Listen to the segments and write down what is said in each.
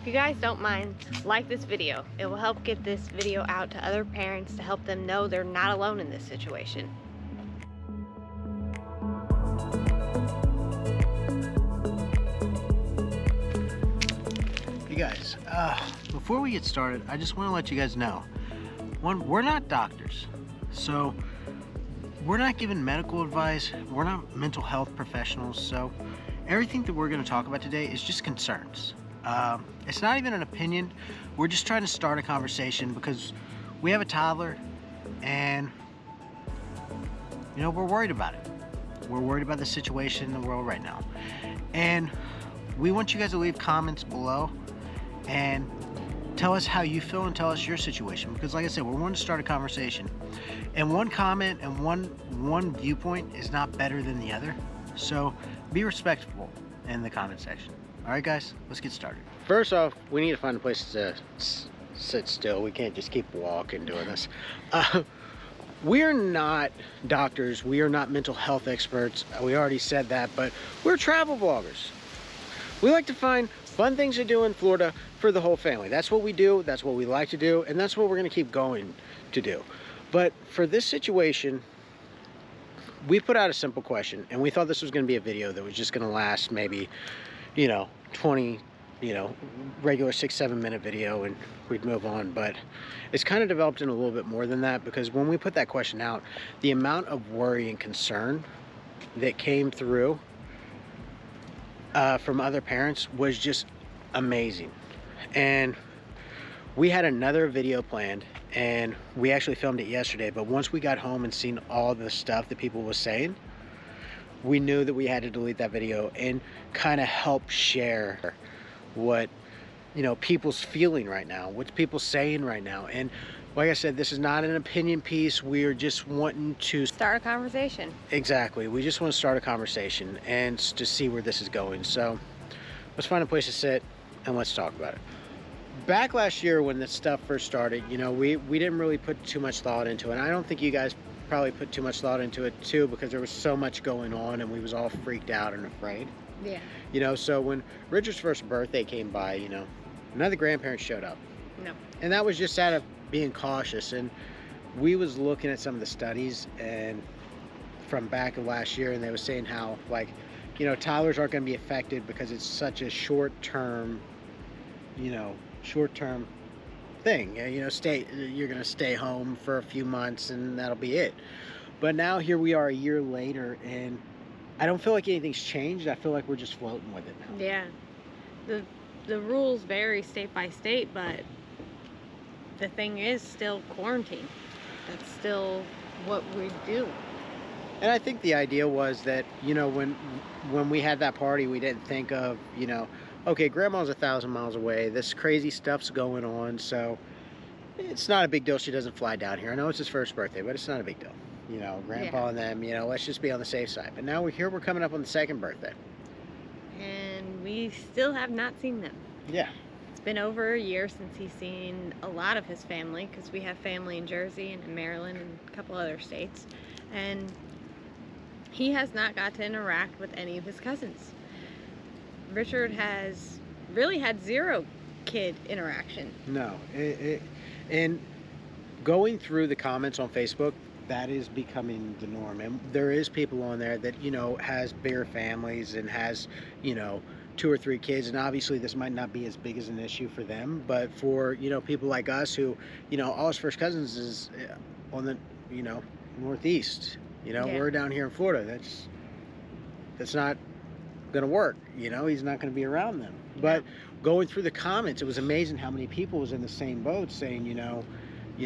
If you guys don't mind, like this video. It will help get this video out to other parents to help them know they're not alone in this situation. Hey guys, before we get started, I just want to let you guys know, one, we're not doctors, so we're not giving medical advice, we're not mental health professionals, so everything that we're going to talk about today is just concerns. It's not even an opinion, we're just trying to start a conversation because we have a toddler and, you know, we're worried about it. We're worried about the situation in the world right now. And we want you guys to leave comments below and tell us how you feel and tell us your situation, because like I said, we want to start a conversation, and one comment and one viewpoint is not better than the other, so be respectful in the comment section. All right guys, let's get started. First off, we need to find a place to sit still. We can't just keep walking doing this. We're not doctors, we are not mental health experts, we already said that, but we're travel vloggers. We like to find fun things to do in Florida for the whole family. That's what we do, that's what we like to do, and that's what we're gonna keep going to do. But for this situation, we put out a simple question, and we thought this was gonna be a video that was just gonna last maybe, 20, regular 6-7 minute video, and we'd move on. But it's kind of developed in a little bit more than that, because when we put that question out, the amount of worry and concern that came through from other parents was just amazing. And we had another video planned, and we actually filmed it yesterday, but once we got home and seen all the stuff that people was saying, we knew that we had to delete that video and kind of help share what people's feeling right now, what people saying right now. And like I said, this is not an opinion piece. We're just wanting to Start a conversation. Exactly, we just want to start a conversation and to see where this is going. So let's find a place to sit and let's talk about it. Back last year when this stuff first started, we didn't really put too much thought into it, and I don't think you guys probably put too much thought into it too, because there was so much going on and we was all freaked out and afraid. Yeah. So when Richard's first birthday came by, none of the grandparents showed up. No. And that was just out of being cautious. And we was looking at some of the studies and from back of last year, and they were saying how, like, toddlers aren't going to be affected because it's such a short-term thing. You're going to stay home for a few months and that'll be it. But now here we are a year later, and I don't feel like anything's changed. I feel like we're just floating with it now. Yeah. The rules vary state by state, but the thing is still quarantine. That's still what we do. And I think the idea was that, when we had that party, we didn't think of, okay, grandma's 1,000 miles away, this crazy stuff's going on, so it's not a big deal she doesn't fly down here. I know it's his first birthday, but it's not a big deal. Grandpa and them, let's just be on the safe side. But now we're coming up on the second birthday. And we still have not seen them. Yeah. It's been over a year since he's seen a lot of his family, because we have family in Jersey and in Maryland and a couple other states. And he has not got to interact with any of his cousins. Richard has really had zero kid interaction. No. And going through the comments on Facebook, that is becoming the norm. And there is people on there that, has bigger families and has, 2 or 3 kids. And obviously this might not be as big as an issue for them. But for, people like us who, all his first cousins is on the, Northeast. Yeah. We're down here in Florida. That's not going to work. He's not going to be around them. But going through the comments, it was amazing how many people was in the same boat saying,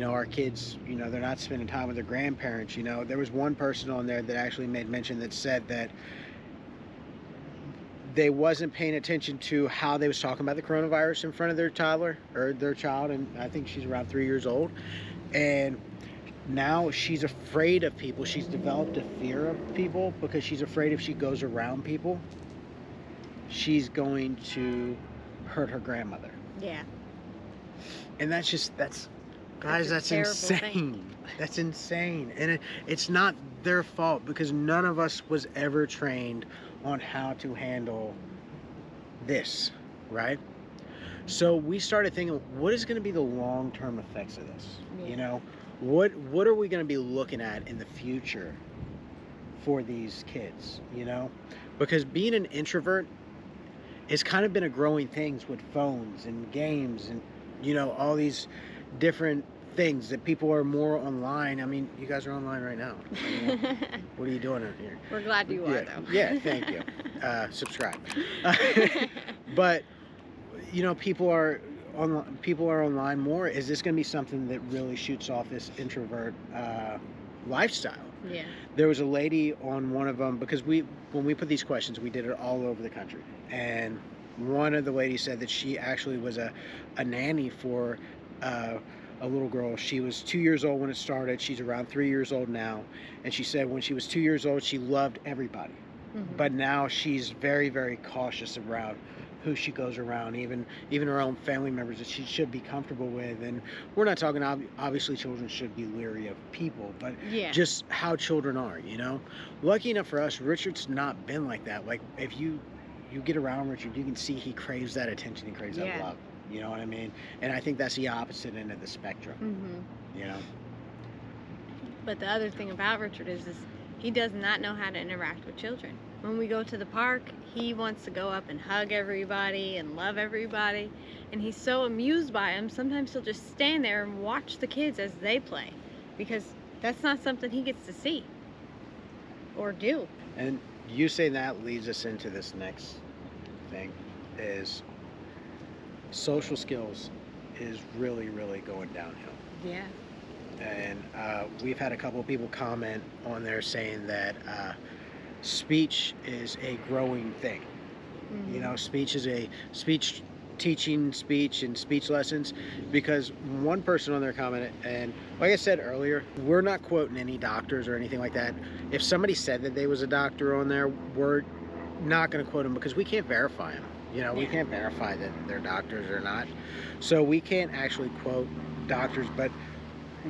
our kids, they're not spending time with their grandparents. There was one person on there that actually made mention that said that they wasn't paying attention to how they was talking about the coronavirus in front of their toddler or their child, and I think she's around 3 years old, and now she's afraid of people. She's developed a fear of people because she's afraid if she goes around people, she's going to hurt her grandmother. Yeah. And that's insane. Thing. That's insane. And it's not their fault, because none of us was ever trained on how to handle this, right? So we started thinking, what is going to be the long-term effects of this? Yeah. You know, what are we going to be looking at in the future for these kids? You know, because being an introvert has kind of been a growing thing with phones and games and, you know, all these different things that people are more online. I mean, you guys are online right now. You know, what are you doing out here? We're glad you are, Yeah, though. yeah, thank you. Subscribe. But you know, people are online more. Is this going to be something that really shoots off this introvert lifestyle? Yeah. There was a lady on one of them, because when we put these questions, we did it all over the country, and one of the ladies said that she actually was a nanny for a little girl. She was 2 years old when it started. She's around 3 years old now, and she said when she was 2 years old, she loved everybody, but now she's very, very cautious around who she goes around, even her own family members that she should be comfortable with. And we're not talking, obviously children should be leery of people, but Yeah. just how children are, you know. Lucky enough for us, Richard's not been like that. Like, if you get around Richard, you can see he craves that attention, he craves that Yeah. love, you know what I mean? And I think that's the opposite end of the spectrum. You know. But the other thing about Richard is he does not know how to interact with children. When we go to the park, he wants to go up and hug everybody and love everybody, and he's so amused by them. Sometimes he'll just stand there and watch the kids as they play, because that's not something he gets to see or do. And you saying that leads us into this next thing, is social skills is really, really going downhill. Yeah. And we've had a couple of people comment on there saying that speech is a growing thing. You know, speech teaching speech and speech lessons, because one person on there commented, and like I said earlier, we're not quoting any doctors or anything like that. If somebody said that they was a doctor on there, we're not going to quote them, because we can't verify them. You know, we can't verify that they're doctors or not, so we can't actually quote doctors. But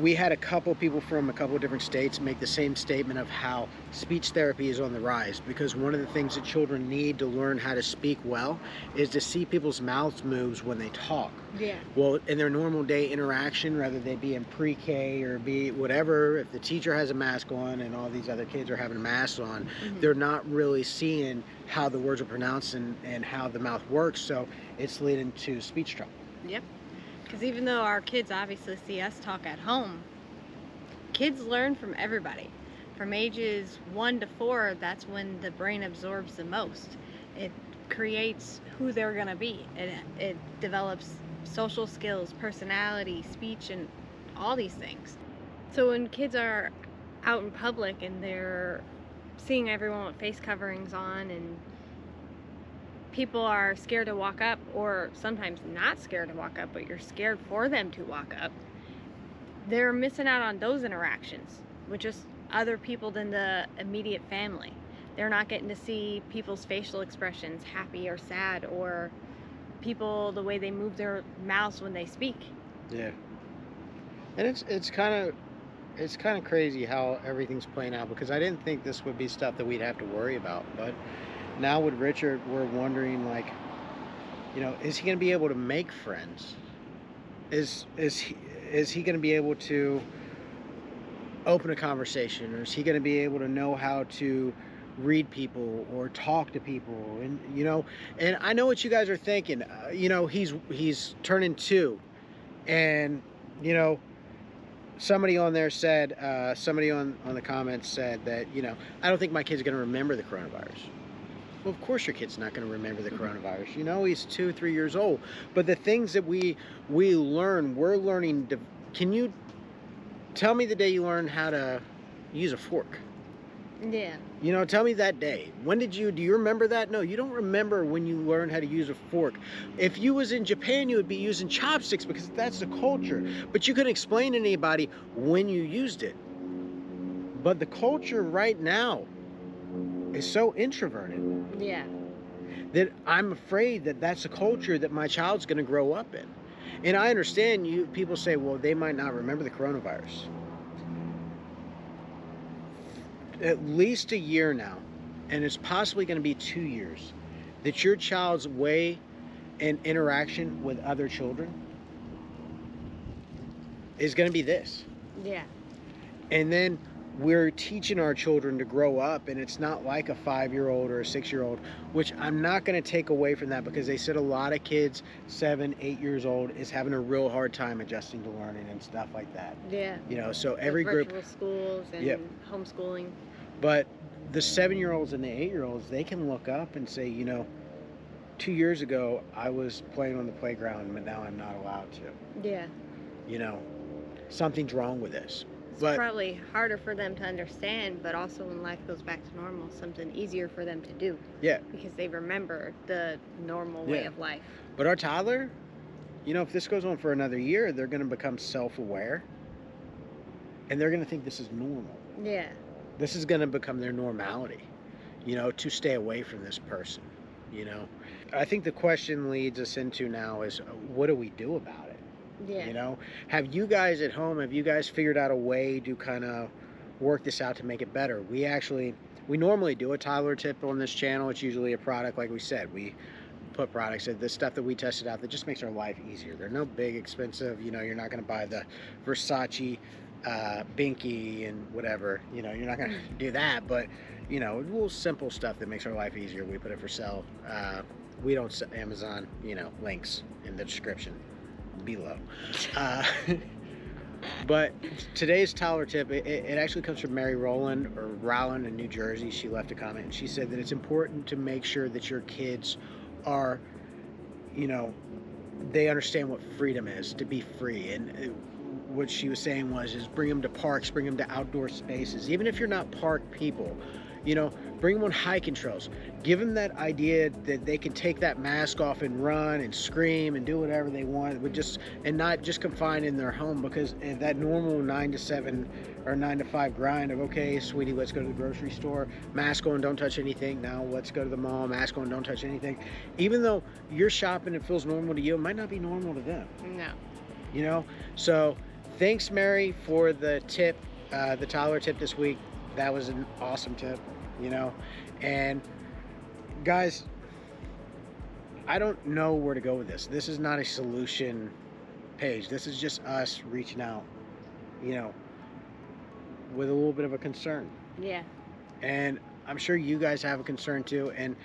we had a couple people from a couple of different states make the same statement of how speech therapy is on the rise, because one of the things that children need to learn how to speak well is to see people's mouths moves when they talk. Yeah. Well, in their normal day interaction, whether they be in pre-K or be whatever, if the teacher has a mask on and all these other kids are having masks on, they're not really seeing how the words are pronounced and how the mouth works, so it's leading to speech trouble. Yep. Because even though our kids obviously see us talk at home, kids learn from everybody. From ages 1 to 4, that's when the brain absorbs the most. It creates who they're going to be. It develops social skills, personality, speech, and all these things. So when kids are out in public and they're seeing everyone with face coverings on, and people are scared to walk up, or sometimes not scared to walk up, but you're scared for them to walk up, they're missing out on those interactions with just other people than the immediate family. They're not getting to see people's facial expressions, happy or sad, or people, the way they move their mouths when they speak. Yeah. And it's kind of crazy how everything's playing out, because I didn't think this would be stuff that we'd have to worry about, but now with Richard, we're wondering, like, you know, is he going to be able to make friends? Is he going to be able to open a conversation, or is he going to be able to know how to read people or talk to people? And you know, and I know what you guys are thinking. You know, he's turning 2, and you know, somebody on there said, somebody on the comments said that, you know, I don't think my kid's going to remember the coronavirus. Well, of course your kid's not going to remember the coronavirus. You know, he's 2, 3 years old. But the things that we learn, we're learning. Can you tell me the day you learned how to use a fork? Yeah. You know, tell me that day. Do you remember that? No, you don't remember when you learned how to use a fork. If you was in Japan, you would be using chopsticks, because that's the culture. But you couldn't explain to anybody when you used it. But the culture right now is so introverted. Yeah. That I'm afraid that that's a culture that my child's going to grow up in. And I understand people say, well, they might not remember the coronavirus. At least a year now, and it's possibly going to be 2 years, that your child's way and interaction with other children is going to be this. Yeah. And then we're teaching our children to grow up, and it's not like a 5-year-old or a 6-year-old, which I'm not going to take away from that, because they said a lot of kids 7, 8 years old is having a real hard time adjusting to learning and stuff like that. Yeah. You know, so every Virtual group, schools and Yep. homeschooling. but the 7-year-olds and the 8-year-olds, they can look up and say, you know, 2 years ago I was playing on the playground, but now I'm not allowed to. Yeah. You know, something's wrong with this. It's But probably harder for them to understand, but also when life goes back to normal, something easier for them to do. yeah, Because they remember the normal way Yeah. of life. but our toddler, you know, if this goes on for another year, they're going to become self-aware, and they're going to think this is normal. Yeah. This is going to become their normality, you know, to stay away from this person, you know. I think the question leads us into now is, what do we do about it? Yeah. You know, have you guys at home, have you guys figured out a way to kind of work this out to make it better? We normally do a toddler tip on this channel. It's usually a product, like we said, we put products in the stuff that we tested out that just makes our life easier. They're no big expensive, you know, you're not going to buy the Versace binky and whatever, you know, you're not going to do that, but you know, little simple stuff that makes our life easier. We put it for sale. We don't sell Amazon, you know, links in the description below. But today's toddler tip, it actually comes from Mary Rowland in New Jersey. She left a comment and she said that it's important to make sure that your kids are, you know, they understand what freedom is, to be free. And what she was saying was, is bring them to parks, bring them to outdoor spaces. Even if you're not park people, you know, bring them on hiking trails. Give them that idea that they can take that mask off and run and scream and do whatever they want, and not just confined in their home, because that normal 9 to 7 or 9 to 5 grind of, okay, sweetie, let's go to the grocery store, mask on, don't touch anything. Now let's go to the mall, mask on, don't touch anything. Even though you're shopping, it feels normal to you, it might not be normal to them. No. You know, so thanks, Mary, for the tip, the toddler tip this week. That was an awesome tip, you know. And guys, I don't know where to go with this. This is not a solution page. This is just us reaching out, you know, with a little bit of a concern. Yeah. And I'm sure you guys have a concern too. And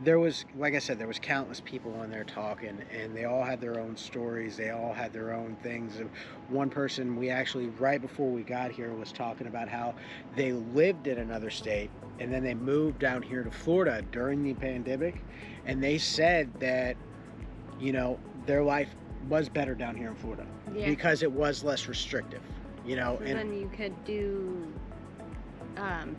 there was, like I said, there was countless people on there talking, and they all had their own stories. They all had their own things. And one person, we actually, right before we got here, was talking about how they lived in another state and then they moved down here to Florida during the pandemic. And they said that, you know, their life was better down here in Florida because it was less restrictive, you know. So and then you could do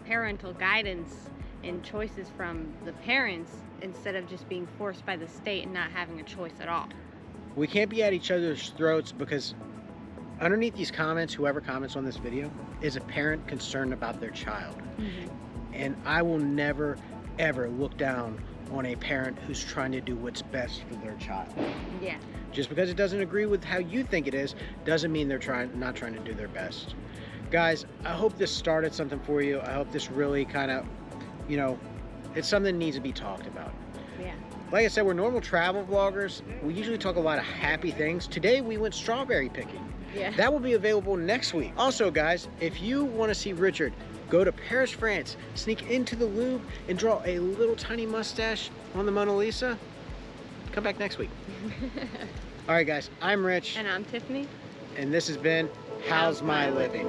parental guidance and choices from the parents instead of just being forced by the state and not having a choice at all. we can't be at each other's throats, because underneath these comments, whoever comments on this video is a parent concerned about their child. And I will never, ever look down on a parent who's trying to do what's best for their child. Yeah. Just because it doesn't agree with how you think it is, doesn't mean they're not trying to do their best. Guys, I hope this started something for you. I hope this really kind of, you know, it's something that needs to be talked about. Yeah. Like I said, we're normal travel vloggers. We usually talk a lot of happy things. Today we went strawberry picking. Yeah. That will be available next week. Also, guys, if you want to see Richard, go to Paris, France, sneak into the Louvre, and draw a little tiny mustache on the Mona Lisa. Come back next week. All right, guys, I'm Rich. And I'm Tiffany. And this has been How's My Living?